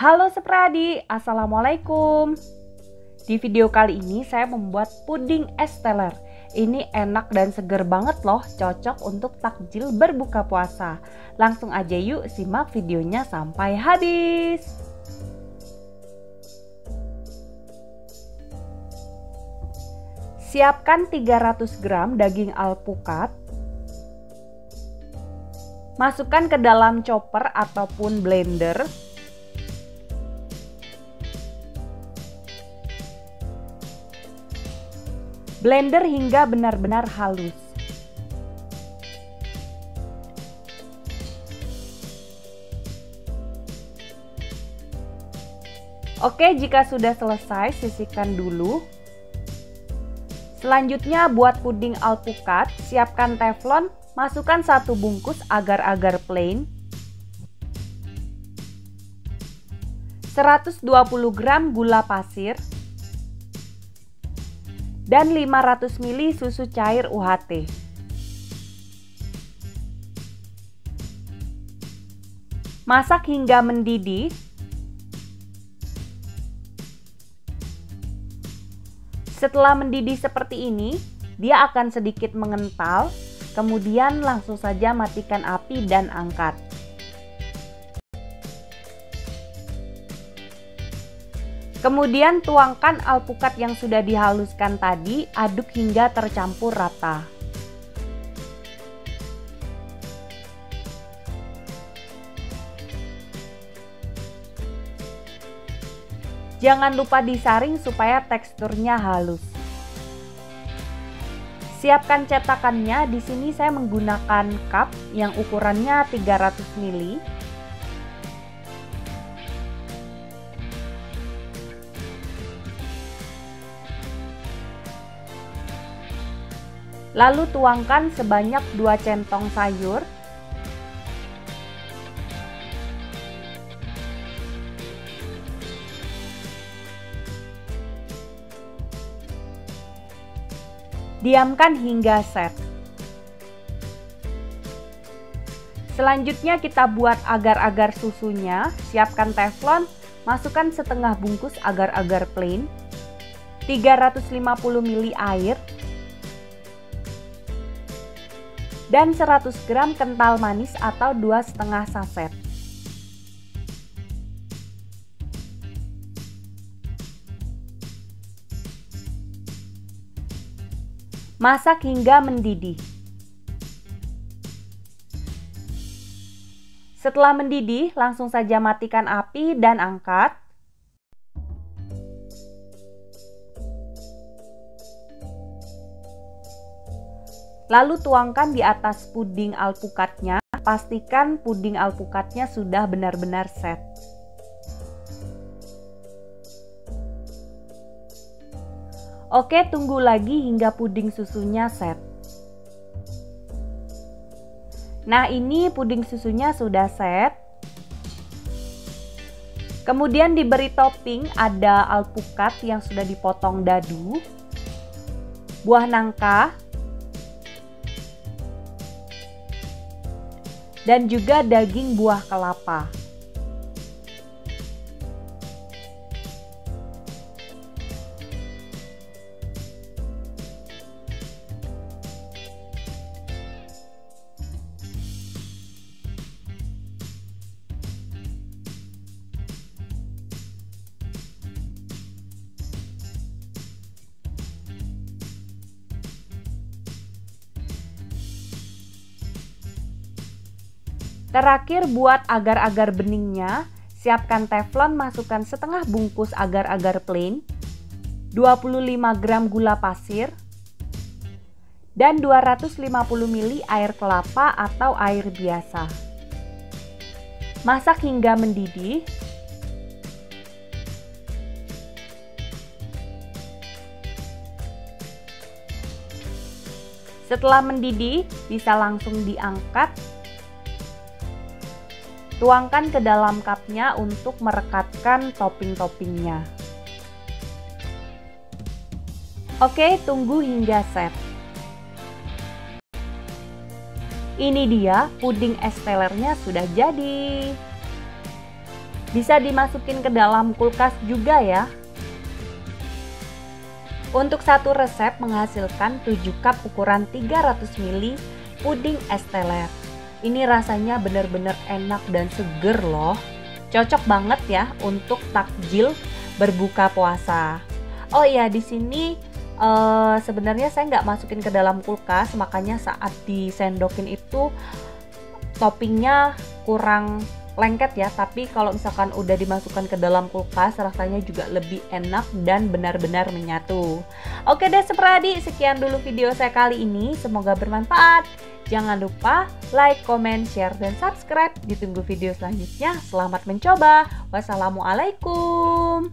Halo Sepradi, Assalamualaikum. Di video kali ini saya membuat puding es teler. Ini enak dan seger banget loh, cocok untuk takjil berbuka puasa. Langsung aja yuk simak videonya sampai habis. Siapkan 300 gram daging alpukat. Masukkan ke dalam chopper ataupun blender. Blender hingga benar-benar halus. Oke, jika sudah selesai, sisihkan dulu. Selanjutnya buat puding alpukat, siapkan teflon. Masukkan 1 bungkus agar-agar plain, 120 gram gula pasir, dan 500 ml susu cair UHT. Masak hingga mendidih. Setelah mendidih seperti ini, dia akan sedikit mengental. Kemudian langsung saja matikan api dan angkat. Kemudian tuangkan alpukat yang sudah dihaluskan tadi, aduk hingga tercampur rata. Jangan lupa disaring supaya teksturnya halus. Siapkan cetakannya. Di sini saya menggunakan cup yang ukurannya 300 ml. Lalu tuangkan sebanyak 2 centong sayur. Diamkan hingga set. Selanjutnya kita buat agar-agar susunya. Siapkan teflon, masukkan setengah bungkus agar-agar plain, 350 ml air, dan 100 gram kental manis atau 2,5 saset. Masak hingga mendidih. Setelah mendidih, langsung saja matikan api dan angkat. Lalu tuangkan di atas puding alpukatnya. Pastikan puding alpukatnya sudah benar-benar set. Oke, tunggu lagi hingga puding susunya set. Nah, ini puding susunya sudah set. Kemudian diberi topping, ada alpukat yang sudah dipotong dadu, buah nangka, dan juga daging buah kelapa. Terakhir buat agar-agar beningnya, siapkan teflon, masukkan setengah bungkus agar-agar plain, 25 gram gula pasir, dan 250 ml air kelapa atau air biasa. Masak hingga mendidih. Setelah mendidih, bisa langsung diangkat. Tuangkan ke dalam cupnya untuk merekatkan topping-toppingnya. Oke, tunggu hingga set. Ini dia puding es telernya sudah jadi. Bisa dimasukin ke dalam kulkas juga ya. Untuk satu resep menghasilkan 7 cup ukuran 300 ml puding es teler. Ini rasanya benar-benar enak dan seger loh. Cocok banget ya untuk takjil berbuka puasa. Oh iya, di sini sebenarnya saya nggak masukin ke dalam kulkas, makanya saat disendokin itu toppingnya kurang lengket ya. Tapi kalau misalkan udah dimasukkan ke dalam kulkas, rasanya juga lebih enak dan benar-benar menyatu. Oke deh Sepradi, sekian dulu video saya kali ini. Semoga bermanfaat. Jangan lupa like, comment, share, dan subscribe. Ditunggu video selanjutnya. Selamat mencoba. Wassalamualaikum.